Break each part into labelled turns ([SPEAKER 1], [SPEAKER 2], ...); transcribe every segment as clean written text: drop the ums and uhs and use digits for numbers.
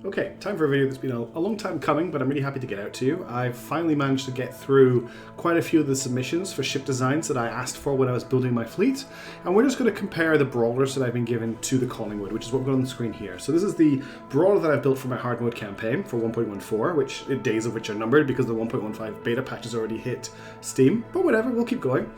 [SPEAKER 1] Okay, time for a video that's been a long time coming, but I'm really happy to get out to you. I've finally managed to get through quite a few of the submissions for ship designs that I asked for when I was building my fleet, and we're just going to compare the Brawlers that I've been given to the Collingwood, which is what we've got on the screen here. So this is the Brawler that I've built for my hard mode campaign for 1.14, which days of which are numbered because the 1.15 beta patch has already hit Steam, but whatever, we'll keep going.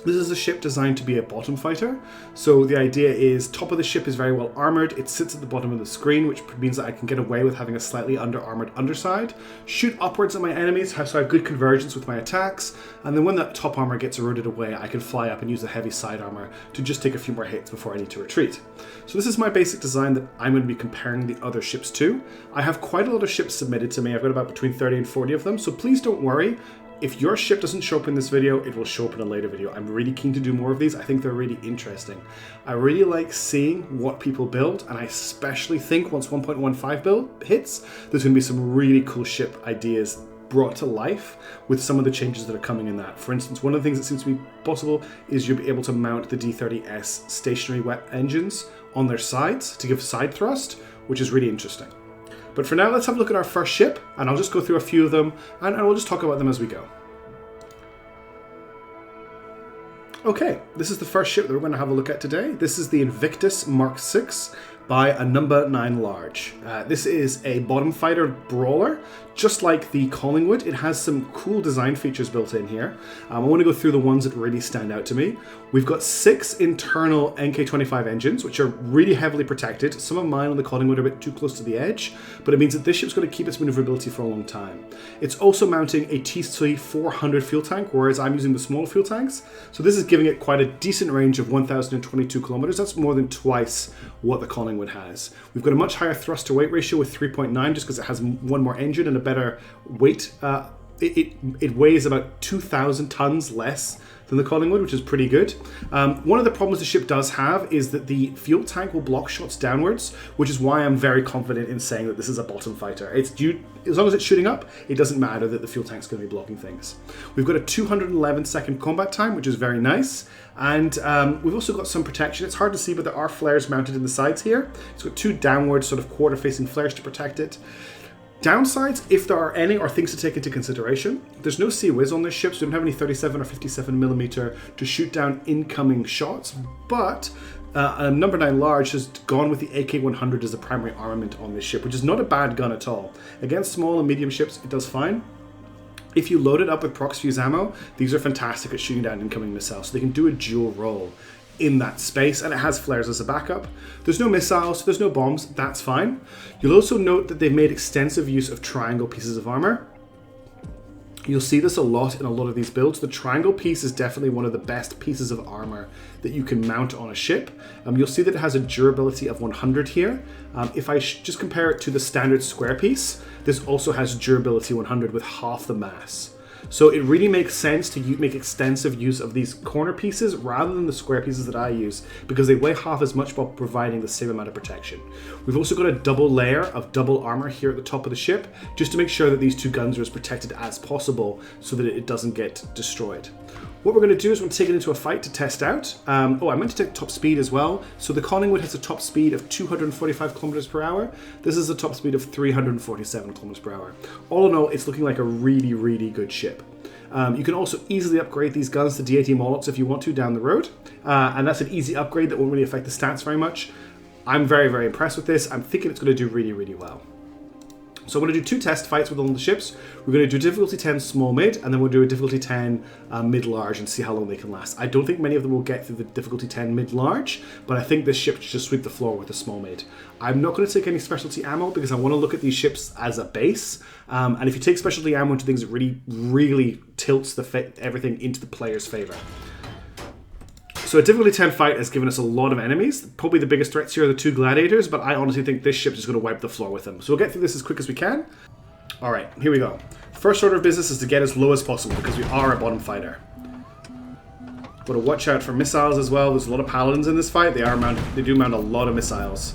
[SPEAKER 1] This is a ship designed to be a bottom fighter, so the idea is top of the ship is very well armoured, it sits at the bottom of the screen, which means that I can get away with having a slightly under-armoured underside, shoot upwards at my enemies so I have good convergence with my attacks, and then when that top armour gets eroded away, I can fly up and use the heavy side armour to just take a few more hits before I need to retreat. So this is my basic design that I'm going to be comparing the other ships to. I have quite a lot of ships submitted to me, I've got about between 30 and 40 of them, so please don't worry. If your ship doesn't show up in this video, it will show up in a later video. I'm really keen to do more of these. I think they're really interesting. I really like seeing what people build, and I especially think once 1.15 build hits, there's going to be some really cool ship ideas brought to life with some of the changes that are coming in that. For instance, one of the things that seems to be possible is you'll be able to mount the D30S stationary wet engines on their sides to give side thrust, which is really interesting. But for now, let's have a look at our first ship, and I'll just go through a few of them, and we'll just talk about them as we go. Okay, this is the first ship that we're going to have a look at today. This is the Invictus Mark VI by a number 9 large. This is a bottom fighter brawler. Just like the Collingwood, it has some cool design features built in here. I want to go through the ones that really stand out to me. We've got 6 internal NK25 engines, which are really heavily protected. Some of mine on the Collingwood are a bit too close to the edge, but it means that this ship's going to keep its maneuverability for a long time. It's also mounting a TC400 fuel tank, whereas I'm using the smaller fuel tanks. So this is giving it quite a decent range of 1,022 kilometers. That's more than twice what the Collingwood has. We've got a much higher thrust to weight ratio with 3.9 just because it has one more engine and a better weight. It weighs about 2,000 tons less than the Collingwood, which is pretty good. One of the problems the ship does have is that the fuel tank will block shots downwards, which is why I'm very confident in saying that this is a bottom fighter. As long as it's shooting up, it doesn't matter that the fuel tank's going to be blocking things. We've got a 211 second combat time, which is very nice. And we've also got some protection. It's hard to see, but there are flares mounted in the sides here. It's got 2 downward sort of quarter-facing flares to protect it. Downsides, if there are any, are things to take into consideration. There's no Sea Whiz on this ship, so we don't have any 37 or 57mm to shoot down incoming shots, but a number 9 large has gone with the AK-100 as the primary armament on this ship, which is not a bad gun at all. Against small and medium ships, it does fine. If you load it up with prox fuse ammo, these are fantastic at shooting down incoming missiles, so they can do a dual role in that space, and it has flares as a backup. There's no missiles, there's no bombs, that's fine. You'll also note that they've made extensive use of triangle pieces of armor. You'll see this a lot in a lot of these builds. The triangle piece is definitely one of the best pieces of armor that you can mount on a ship. You'll see that it has a durability of 100 here. If I just compare it to the standard square piece, this also has durability 100 with half the mass. So it really makes sense to make extensive use of these corner pieces rather than the square pieces that I use, because they weigh half as much while providing the same amount of protection. We've also got a double layer of double armor here at the top of the ship, just to make sure that these 2 guns are as protected as possible so that it doesn't get destroyed. What we're going to do is we're going to take it into a fight to test out. I meant to take top speed as well. So the Collingwood has a top speed of 245 kilometers per hour. This is a top speed of 347 kilometers per hour. All in all, it's looking like a really, really good ship. You can also easily upgrade these guns to D80 Molots if you want to down the road. And that's an easy upgrade that won't really affect the stats very much. I'm very, very impressed with this. I'm thinking it's going to do really, really well. So I'm going to do 2 test fights with all the ships. We're going to do difficulty 10 small mid, and then we'll do a difficulty 10 mid large and see how long they can last. I don't think many of them will get through the difficulty 10 mid large, but I think this ship should just sweep the floor with a small mid. I'm not going to take any specialty ammo because I want to look at these ships as a base. And if you take specialty ammo into things, it really, really tilts everything into the player's favor. So a difficulty 10 fight has given us a lot of enemies. Probably the biggest threats here are the 2 Gladiators, but I honestly think this ship is going to wipe the floor with them. So we'll get through this as quick as we can. Alright, here we go. First order of business is to get as low as possible because we are a bottom fighter. Got to watch out for missiles as well. There's a lot of paladins in this fight. They do mount a lot of missiles.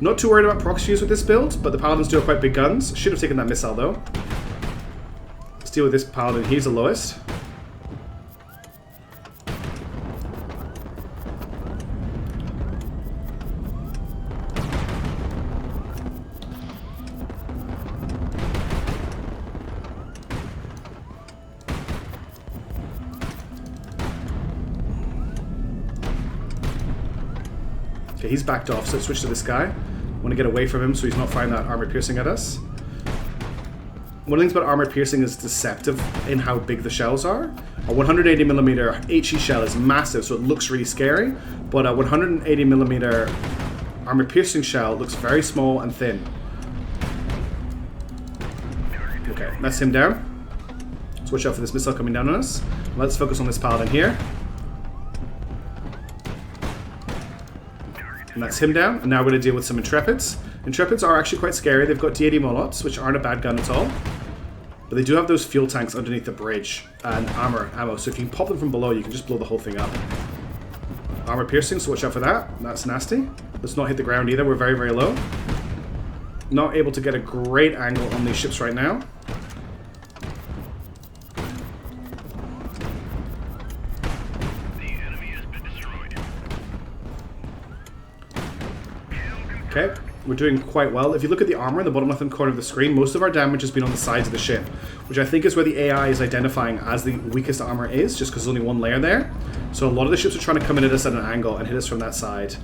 [SPEAKER 1] Not too worried about prox fuse with this build, but the paladins do have quite big guns. Should have taken that missile though. Let's deal with this paladin. He's the lowest. Okay, he's backed off, so let's switch to this guy. I want to get away from him so he's not firing that armor piercing at us. One of the things about armor piercing is deceptive in how big the shells are. A 180mm HE shell is massive, so it looks really scary, but a 180mm armor piercing shell looks very small and thin. Okay, that's him down. Let's watch out for this missile coming down on us. Let's focus on this paladin here. And that's him down. And now we're going to deal with some Intrepids. Intrepids are actually quite scary. They've got D80 Molots, which aren't a bad gun at all. But they do have those fuel tanks underneath the bridge and ammo. So if you can pop them from below, you can just blow the whole thing up. Armor piercing, so watch out for that. That's nasty. Let's not hit the ground either. We're very, very low. Not able to get a great angle on these ships right now. Okay, we're doing quite well. If you look at the armor in the bottom left-hand corner of the screen, most of our damage has been on the sides of the ship, which I think is where the AI is identifying as the weakest armor is, just because there's only one layer there. So a lot of the ships are trying to come in at us at an angle and hit us from that side.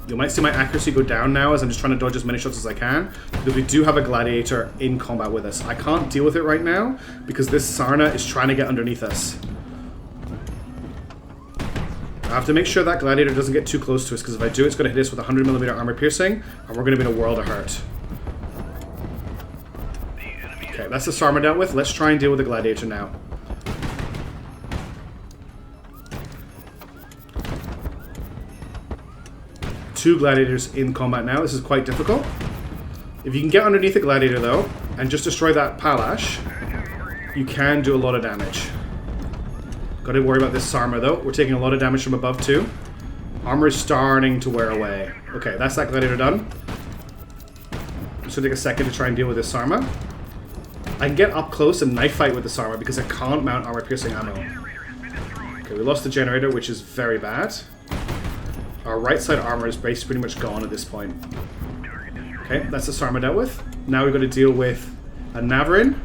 [SPEAKER 1] You might see my accuracy go down now as I'm just trying to dodge as many shots as I can, because we do have a Gladiator in combat with us. I can't deal with it right now, because this Sahara is trying to get underneath us. I have to make sure that Gladiator doesn't get too close to us, because if I do, it's going to hit us with 100mm armor piercing, and we're going to be in a world of hurt. Okay, that's the Sahara dealt with. Let's try and deal with the Gladiator now. Two Gladiators in combat now. This is quite difficult. If you can get underneath the Gladiator, though, and just destroy that Palash, you can do a lot of damage. Got to worry about this Sahara, though. We're taking a lot of damage from above, too. Armor is starting to wear away. Okay, that's that Gladiator done. Just going to take a second to try and deal with this Sahara. I can get up close and knife fight with the Sahara because I can't mount armor-piercing ammo. Okay, we lost the generator, which is very bad. Our right side armor is basically pretty much gone at this point. Okay, that's the Sahara dealt with. Now we've got to deal with a Navarin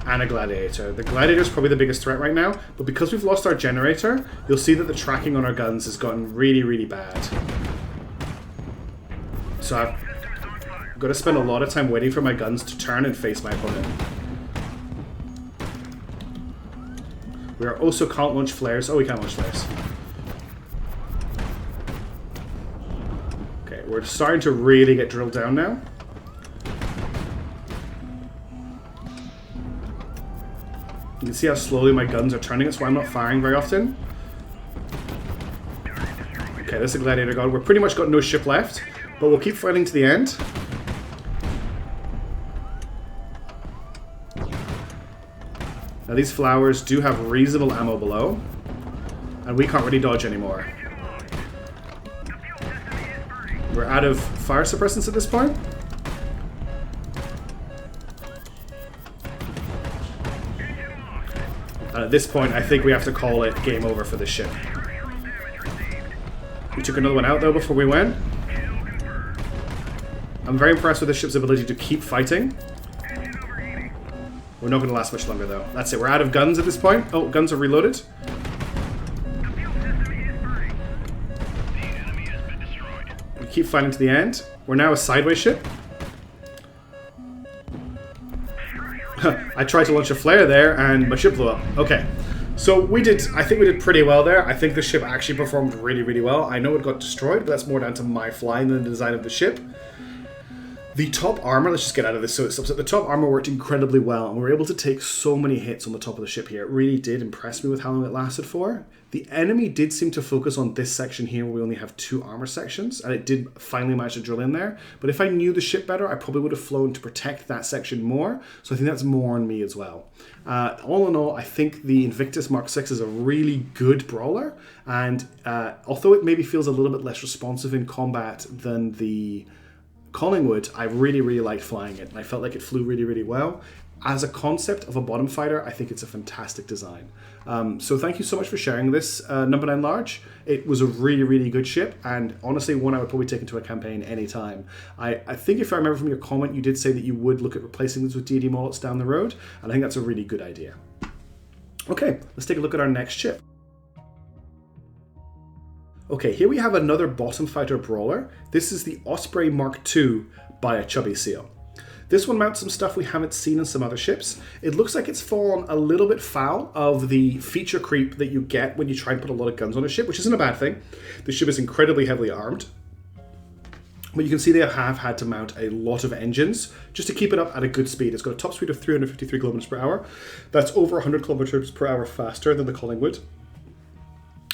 [SPEAKER 1] and a Gladiator. The Gladiator is probably the biggest threat right now, but because we've lost our generator, you'll see that the tracking on our guns has gotten really, really bad. So I've got to spend a lot of time waiting for my guns to turn and face my opponent. We are also can't launch flares. Oh, we can't launch flares. Okay, we're starting to really get drilled down now. You can see how slowly my guns are turning. That's why I'm not firing very often. Okay, this is a Gladiator god. We're pretty much got no ship left, but we'll keep fighting to the end. Now these flowers do have reasonable ammo below, and we can't really dodge anymore. We're out of fire suppressants at this point. And at this point, I think we have to call it game over for this ship. We took another one out, though, before we went. I'm very impressed with this ship's ability to keep fighting. We're not going to last much longer, though. That's it. We're out of guns at this point. Oh, guns are reloaded. We keep fighting to the end. We're now a sideways ship. I tried to launch a flare there, and my ship blew up. Okay. So I think we did pretty well there. I think the ship actually performed really, really well. I know it got destroyed, but that's more down to my flying than the design of the ship. The top armor, let's just get out of this so it stops. The top armor worked incredibly well, and we were able to take so many hits on the top of the ship here. It really did impress me with how long it lasted for. The enemy did seem to focus on this section here where we only have 2 armor sections, and it did finally manage to drill in there. But if I knew the ship better, I probably would have flown to protect that section more, so I think that's more on me as well. All in all, I think the Invictus Mark VI is a really good brawler, and although it maybe feels a little bit less responsive in combat than the Collingwood, I really, really liked flying it, and I felt like it flew really, really well. As a concept of a bottom fighter, I think it's a fantastic design. So thank you so much for sharing this, number 9 large. It was a really, really good ship, and honestly one I would probably take into a campaign anytime. I think if I remember from your comment, you did say that you would look at replacing this with D&D Molots down the road, and I think that's a really good idea. Okay, let's take a look at our next ship. Okay, here we have another bottom fighter brawler. This is the Osprey Mark II by a Chubby CL. This one mounts some stuff we haven't seen in some other ships. It looks like it's fallen a little bit foul of the feature creep that you get when you try and put a lot of guns on a ship, which isn't a bad thing. The ship is incredibly heavily armed. But you can see they have had to mount a lot of engines just to keep it up at a good speed. It's got a top speed of 353 kilometers per hour. That's over 100 kilometers per hour faster than the Collingwood.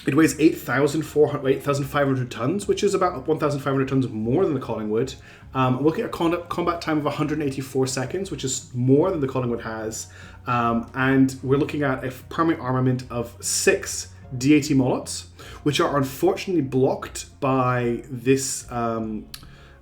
[SPEAKER 1] It weighs 8,500 tons, which is about 1,500 tons more than the Collingwood. We're looking at a combat time of 184 seconds, which is more than the Collingwood has. And we're looking at a primary armament of 6 D80 Molots, which are unfortunately blocked by this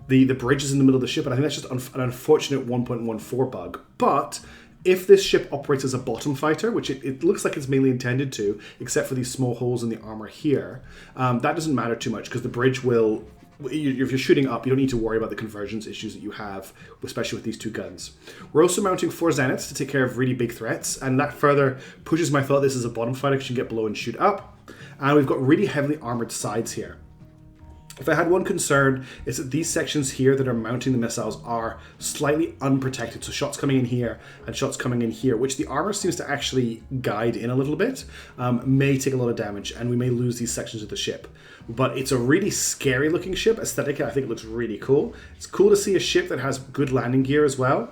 [SPEAKER 1] the bridges in the middle of the ship. And I think that's just an unfortunate 1.14 bug. But if this ship operates as a bottom fighter, which it looks like it's mainly intended to, except for these small holes in the armor here, that doesn't matter too much because the bridge will, if you're shooting up, you don't need to worry about the convergence issues that you have, especially with these 2 guns. We're also mounting 4 Zeniths to take care of really big threats, and that further pushes my thought this is a bottom fighter because you can get below and shoot up. And we've got really heavily armored sides here. If I had one concern, it's that these sections here that are mounting the missiles are slightly unprotected. So shots coming in here and shots coming in here, which the armor seems to actually guide in a little bit, may take a lot of damage and we may lose these sections of the ship. But it's a really scary looking ship. Aesthetically, I think it looks really cool. It's cool to see a ship that has good landing gear as well.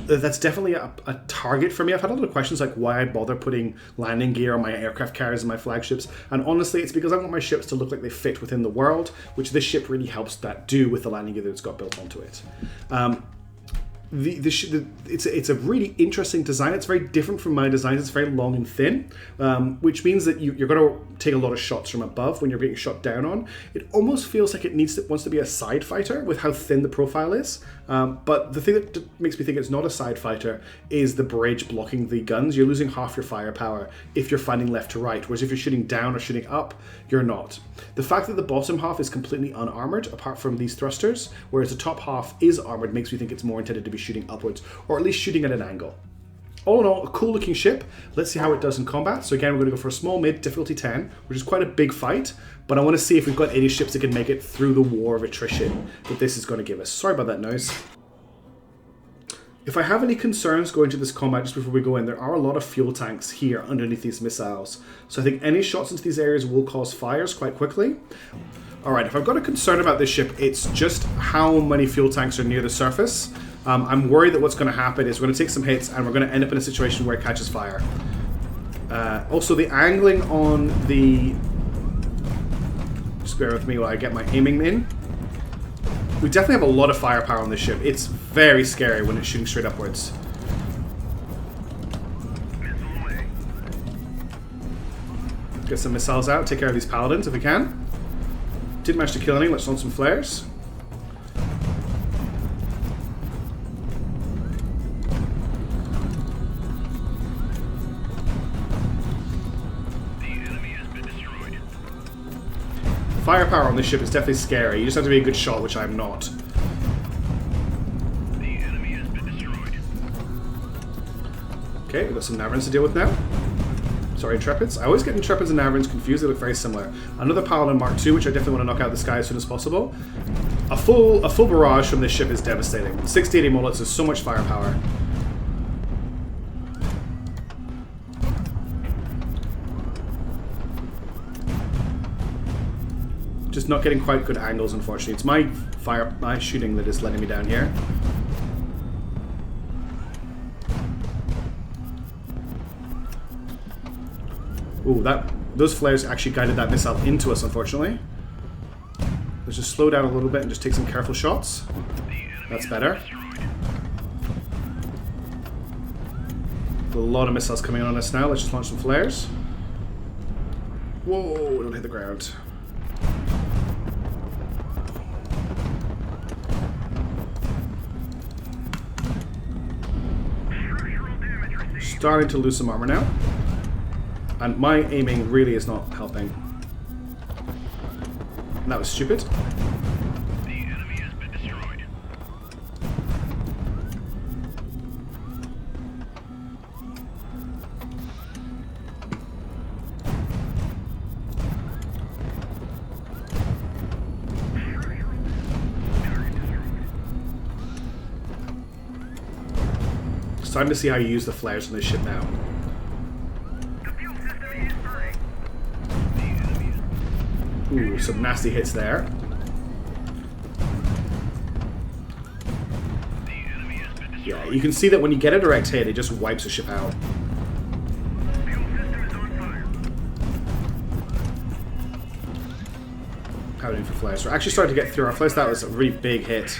[SPEAKER 1] That's definitely a target for me. I've had a lot of questions like why I bother putting landing gear on my aircraft carriers and my flagships, and honestly it's because I want my ships to look like they fit within the world, which this ship really helps that do with the landing gear that's got built onto it. It's a really interesting design. It's very different from my designs. It's very long and thin, which means that you're going to take a lot of shots from above when you're being shot down on. It almost feels like it wants to be a side fighter with how thin the profile is. But the thing that makes me think it's not a side fighter is the bridge blocking the guns. You're losing half your firepower if you're fighting left to right, whereas if you're shooting down or shooting up, you're not. The fact that the bottom half is completely unarmored, apart from these thrusters, whereas the top half is armored, makes me think it's more intended to be shooting upwards, or at least shooting at an angle. All in all, a cool looking ship. Let's see how it does in combat. So again, we're going to go for a small mid, difficulty 10, which is quite a big fight, but I want to see if we've got any ships that can make it through the war of attrition that this is going to give us. Sorry about that noise. If I have any concerns going to this combat just before we go in, there are a lot of fuel tanks here underneath these missiles. So I think any shots into these areas will cause fires quite quickly. Alright, if I've got a concern about this ship, it's just how many fuel tanks are near the surface. I'm worried that what's going to happen is we're going to take some hits and we're going to end up in a situation where it catches fire. Also, the angling on the... Just bear with me while I get my aiming in. We definitely have a lot of firepower on this ship. It's very scary when it's shooting straight upwards. Get some missiles out, take care of these paladins if we can. Didn't manage to kill any, let's launch some flares. Firepower on this ship is definitely scary. You just have to be a good shot, which I'm not. The enemy has been destroyed. Okay, we've got some Navarins to deal with now. Sorry, Intrepids. I always get Intrepids and Navarins confused. They look very similar. Another Paladin Mark II, which I definitely want to knock out of the sky as soon as possible. A full barrage from this ship is devastating. 680 Mullets is so much firepower. Just not getting quite good angles, unfortunately. It's my shooting that is letting me down here. Ooh, those flares actually guided that missile into us, unfortunately. Let's just slow down a little bit and just take some careful shots. That's better. A lot of missiles coming on us now. Let's just launch some flares. Whoa, don't hit the ground. Starting to lose some armor now. And my aiming really is not helping. And that was stupid. The enemy has been destroyed. excited to see how you use the flares on this ship now. Ooh, some nasty hits there. Yeah, you can see that when you get a direct hit, it just wipes the ship out. Pounding for flares. We're actually starting to get through our flares. That was a really big hit.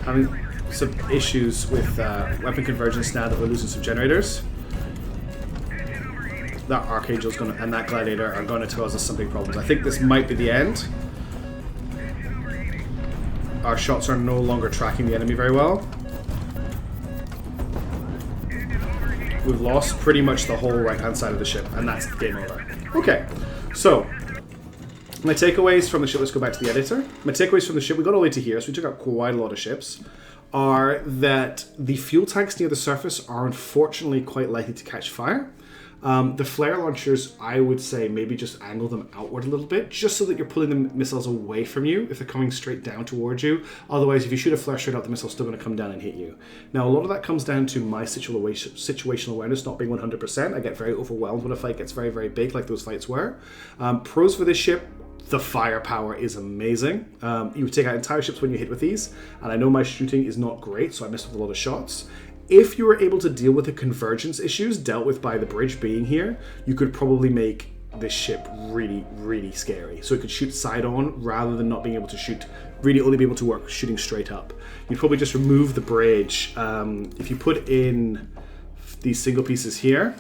[SPEAKER 1] Having some issues with weapon convergence now that we're losing some generators. That Archangel's gonna and that Gladiator are going to cause us some big problems. I think this might be the end. Our shots are no longer tracking the enemy very well. We've lost pretty much the whole right-hand side of the ship, and that's game over. Okay, so my takeaways from the ship, let's go back to the editor. My takeaways from the ship, we got all the way to here, so we took out quite a lot of ships, are that the fuel tanks near the surface are unfortunately quite likely to catch fire. The flare launchers, I would say maybe just angle them outward a little bit, just so that you're pulling the missiles away from you if they're coming straight down towards you. Otherwise, if you shoot a flare straight out, the missile's still going to come down and hit you. Now, a lot of that comes down to my situational awareness not being 100%. I get very overwhelmed when a fight gets very, very big, like those fights were. Pros for this ship, the firepower is amazing. You take out entire ships when you hit with these, and I know my shooting is not great, so I missed with a lot of shots. If you were able to deal with the convergence issues dealt with by the bridge being here, you could probably make this ship really, really scary. So it could shoot side on rather than not being able to shoot, really only be able to work shooting straight up. You'd probably just remove the bridge. If you put in these single pieces here,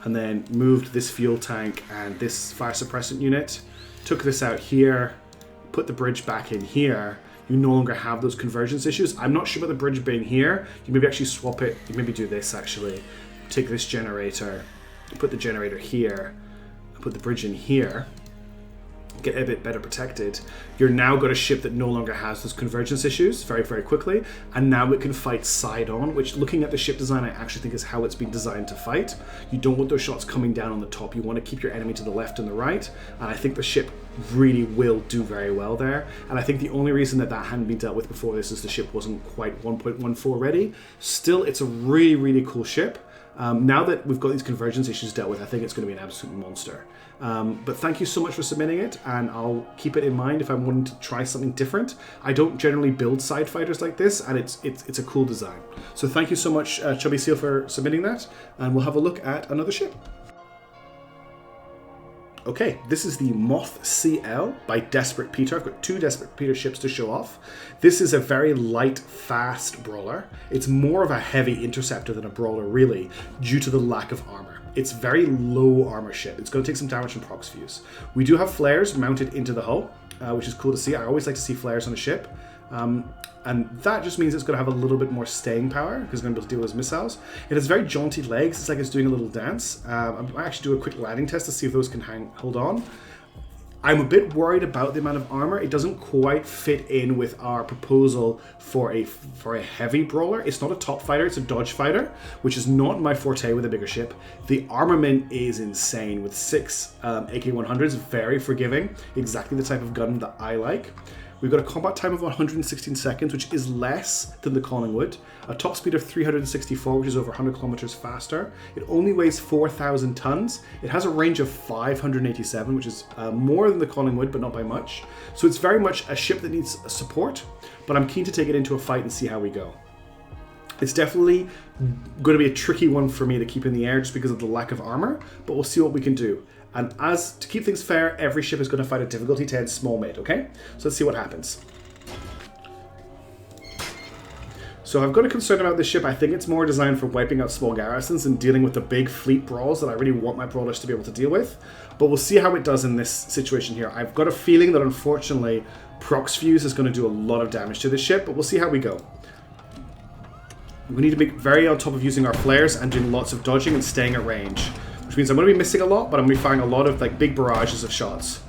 [SPEAKER 1] and then moved this fuel tank and this fire suppressant unit, took this out here, put the bridge back in here, you no longer have those convergence issues. I'm not sure about the bridge being here. You maybe actually swap it. You maybe do this actually. Take this generator, put the generator here, put the bridge in here, get a bit better protected. You're now got a ship that no longer has those convergence issues very, very quickly, and now it can fight side on, which looking at the ship design, I actually think is how it's been designed to fight. You don't want those shots coming down on the top. You want to keep your enemy to the left and the right, and I think the ship really will do very well there. And I think the only reason that that hadn't been dealt with before this is the ship wasn't quite 1.14 ready. Still, it's a really, really cool ship. Now that we've got these convergence issues dealt with, I think it's going to be an absolute monster. But thank you so much for submitting it, and I'll keep it in mind if I'm wanting to try something different. I don't generally build side fighters like this, and it's a cool design. So thank you so much, Chubby CL, for submitting that, and we'll have a look at another ship. Okay, this is the Moth CL by Desperate Peter. I've got two Desperate Peter ships to show off. This is a very light, fast brawler. It's more of a heavy interceptor than a brawler, really, due to the lack of armor. It's very low armor ship. It's going to take some damage from prox fuse. We do have flares mounted into the hull, which is cool to see. I always like to see flares on a ship. And that just means it's going to have a little bit more staying power because it's going to be able to deal with those missiles. It has very jaunty legs. It's like it's doing a little dance. I might actually do a quick landing test to see if those can hold on. I'm a bit worried about the amount of armor. It doesn't quite fit in with our proposal for a heavy brawler. It's not a top fighter, it's a dodge fighter, which is not my forte with a bigger ship. The armament is insane with 6 AK-100s, very forgiving, exactly the type of gun that I like. We've got a combat time of 116 seconds, which is less than the Collingwood. A top speed of 364, which is over 100 kilometers faster. It only weighs 4,000 tons. It has a range of 587, which is more than the Collingwood, but not by much. So it's very much a ship that needs support, but I'm keen to take it into a fight and see how we go. It's definitely going to be a tricky one for me to keep in the air just because of the lack of armor, but we'll see what we can do. And as to keep things fair, every ship is going to fight a difficulty 10 small mid, okay? So let's see what happens. So I've got a concern about this ship. I think it's more designed for wiping out small garrisons and dealing with the big fleet brawls that I really want my brawlers to be able to deal with. But we'll see how it does in this situation here. I've got a feeling that unfortunately prox fuse is going to do a lot of damage to this ship, but we'll see how we go. We need to be very on top of using our flares and doing lots of dodging and staying at range. Which means I'm going to be missing a lot, but I'm going to be firing a lot of like big barrages of shots.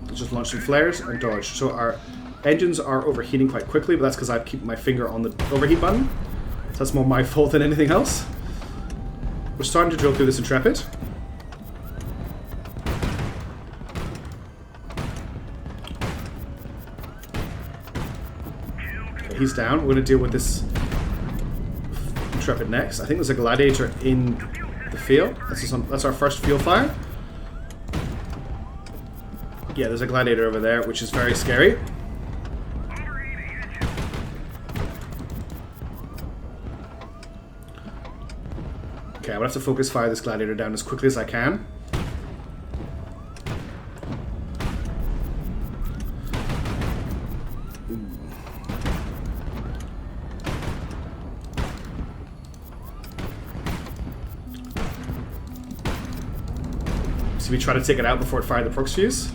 [SPEAKER 1] Let's just launch some flares and dodge. So our engines are overheating quite quickly, but that's because I keep my finger on the overheat button. So that's more my fault than anything else. We're starting to drill through this Intrepid. Okay, he's down. We're going to deal with this Intrepid next. I think there's a Gladiator in the field. That's our first field fire. Yeah, there's a Gladiator over there, which is very scary. Okay, I'm going to have to focus fire this Gladiator down as quickly as I can. So we try to take it out before it fired the Prox Fuse.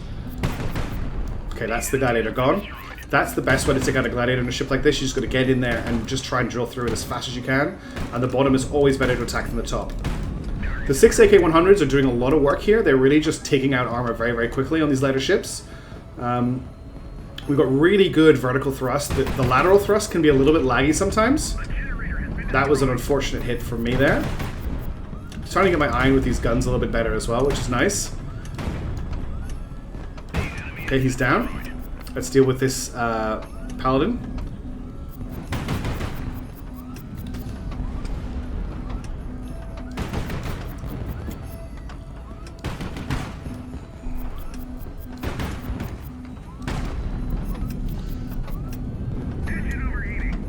[SPEAKER 1] Okay, that's the Gladiator gone. That's the best way to take out a Gladiator in a ship like this. You just got to get in there and just try and drill through it as fast as you can. And the bottom is always better to attack than the top. The 6 AK-100s are doing a lot of work here. They're really just taking out armor very, very quickly on these lighter ships. We've got really good vertical thrust. The lateral thrust can be a little bit laggy sometimes. That was an unfortunate hit for me there. I'm starting to get my iron with these guns a little bit better as well, which is nice. Okay, he's down. Let's deal with this Paladin.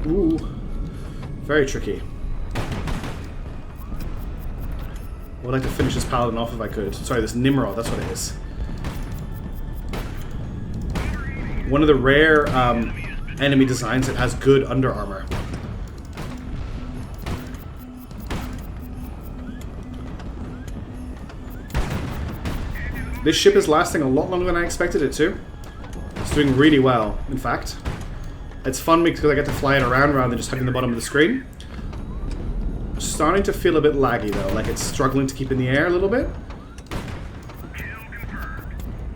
[SPEAKER 1] Ooh, very tricky. I would like to finish this Paladin off if I could. Sorry, this Nimrod, that's what it is. One of the rare enemy designs that has good under armor. This ship is lasting a lot longer than I expected it to. It's doing really well, in fact. It's fun because I get to fly it around rather than just hugging the bottom of the screen. Starting to feel a bit laggy though, like it's struggling to keep in the air a little bit.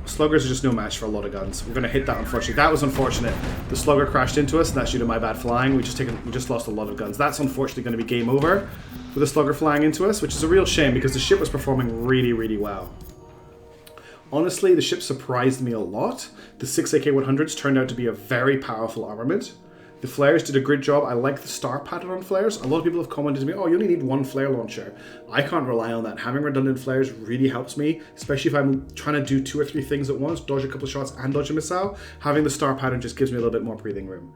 [SPEAKER 1] Sluggers are just no match for a lot of guns. We're going to hit that, unfortunately. That was unfortunate. The Slugger crashed into us, and that's due to my bad flying. We just lost a lot of guns. That's unfortunately going to be game over with the Slugger flying into us, which is a real shame because the ship was performing really, really well. Honestly, the ship surprised me a lot. The 6 AK-100s turned out to be a very powerful armament. The flares did a great job. I like the star pattern on flares. A lot of people have commented to me, oh, you only need one flare launcher. I can't rely on that. Having redundant flares really helps me, especially if I'm trying to do 2 or 3 things at once, dodge a couple of shots and dodge a missile. Having the star pattern just gives me a little bit more breathing room.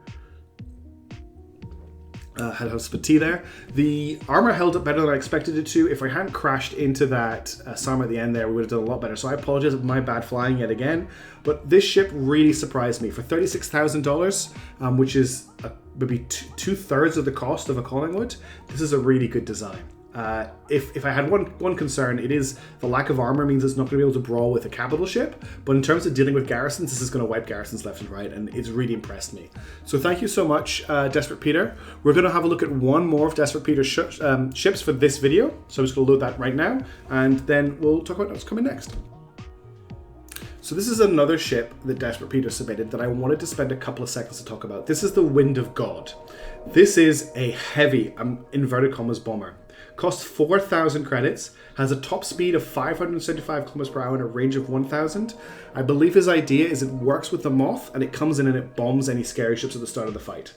[SPEAKER 1] Had a sip of tea there. The armor held up better than I expected it to. If I hadn't crashed into that Sama at the end there, we would have done a lot better. So I apologize for my bad flying yet again. But this ship really surprised me. For $36,000, which is maybe two-thirds of the cost of a Collingwood, this is a really good design. If I had one concern, it is the lack of armor means it's not going to be able to brawl with a capital ship, but in terms of dealing with garrisons, this is going to wipe garrisons left and right, and it's really impressed me. So thank you so much, Desperate Peter. We're going to have a look at one more of Desperate Peter's ships for this video, so I'm just going to load that right now, and then we'll talk about what's coming next. So this is another ship that Desperate Peter submitted that I wanted to spend a couple of seconds to talk about. This is the Wind of God. This is a heavy, inverted commas, bomber. Costs 4,000 credits, has a top speed of 575 kilometers per hour and a range of 1,000. I believe his idea is it works with the Moth and it comes in and it bombs any scary ships at the start of the fight.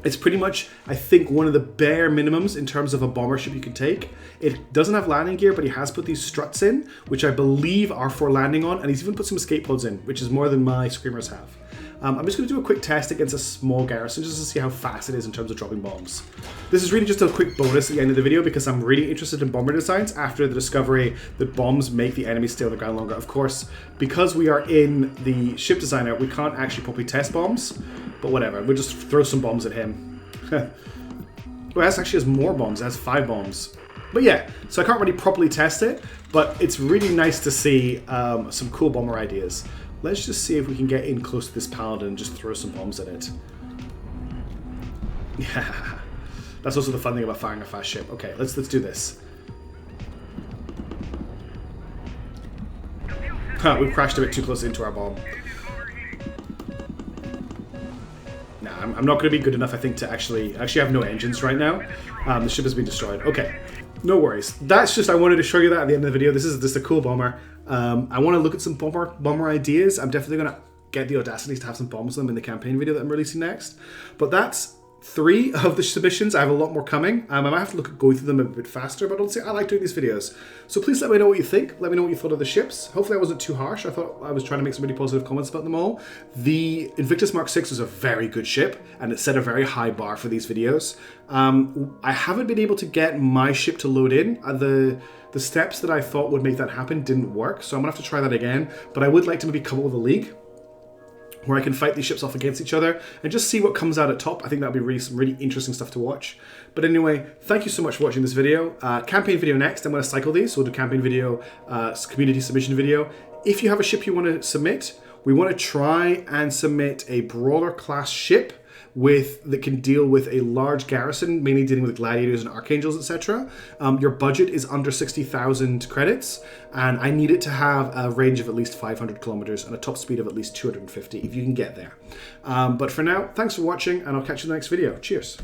[SPEAKER 1] It's pretty much, I think, one of the bare minimums in terms of a bomber ship you can take. It doesn't have landing gear, but he has put these struts in, which I believe are for landing on, and he's even put some escape pods in, which is more than my Screamers have. I'm just going to do a quick test against a small garrison just to see how fast it is in terms of dropping bombs. This is really just a quick bonus at the end of the video because I'm really interested in bomber designs after the discovery that bombs make the enemy stay on the ground longer. Of course, because we are in the ship designer, we can't actually properly test bombs, but whatever, we'll just throw some bombs at him. Well, it actually has more bombs, it has 5 bombs. But yeah, so I can't really properly test it, but it's really nice to see some cool bomber ideas. Let's just see if we can get in close to this Paladin and just throw some bombs at it. Yeah, that's also the fun thing about firing a fast ship. Okay, let's do this. Huh, we've crashed a bit too close into our bomb. Nah, I'm not going to be good enough, I think, to actually have no engines right now. The ship has been destroyed. Okay, No worries. That's just, I wanted to show you that at the end of the video. This is just a cool bomber. I want to look at some bomber ideas. I'm definitely going to get the audacity to have some bombs of them in the campaign video that I'm releasing next. But that's 3 of the submissions. I have a lot more coming. I might have to look at going through them a bit faster, but honestly, I like doing these videos. So please let me know what you think. Let me know what you thought of the ships. Hopefully I wasn't too harsh. I thought I was trying to make some really positive comments about them all. The Invictus Mark VI was a very good ship, and it set a very high bar for these videos. I haven't been able to get my ship to load in. The steps that I thought would make that happen didn't work, so I'm going to have to try that again. But I would like to maybe come up with a league where I can fight these ships off against each other and just see what comes out at top. I think that'll be really some really interesting stuff to watch. But anyway, thank you so much for watching this video. Campaign video next. I'm going to cycle these. So we'll do campaign video, community submission video. If you have a ship you want to submit, we want to try and submit a Brawler class ship that can deal with a large garrison, mainly dealing with gladiators and archangels, etc. Your budget is under 60,000 credits, and I need it to have a range of at least 500 kilometers and a top speed of at least 250 if you can get there. But for now, thanks for watching, and I'll catch you in the next video. Cheers.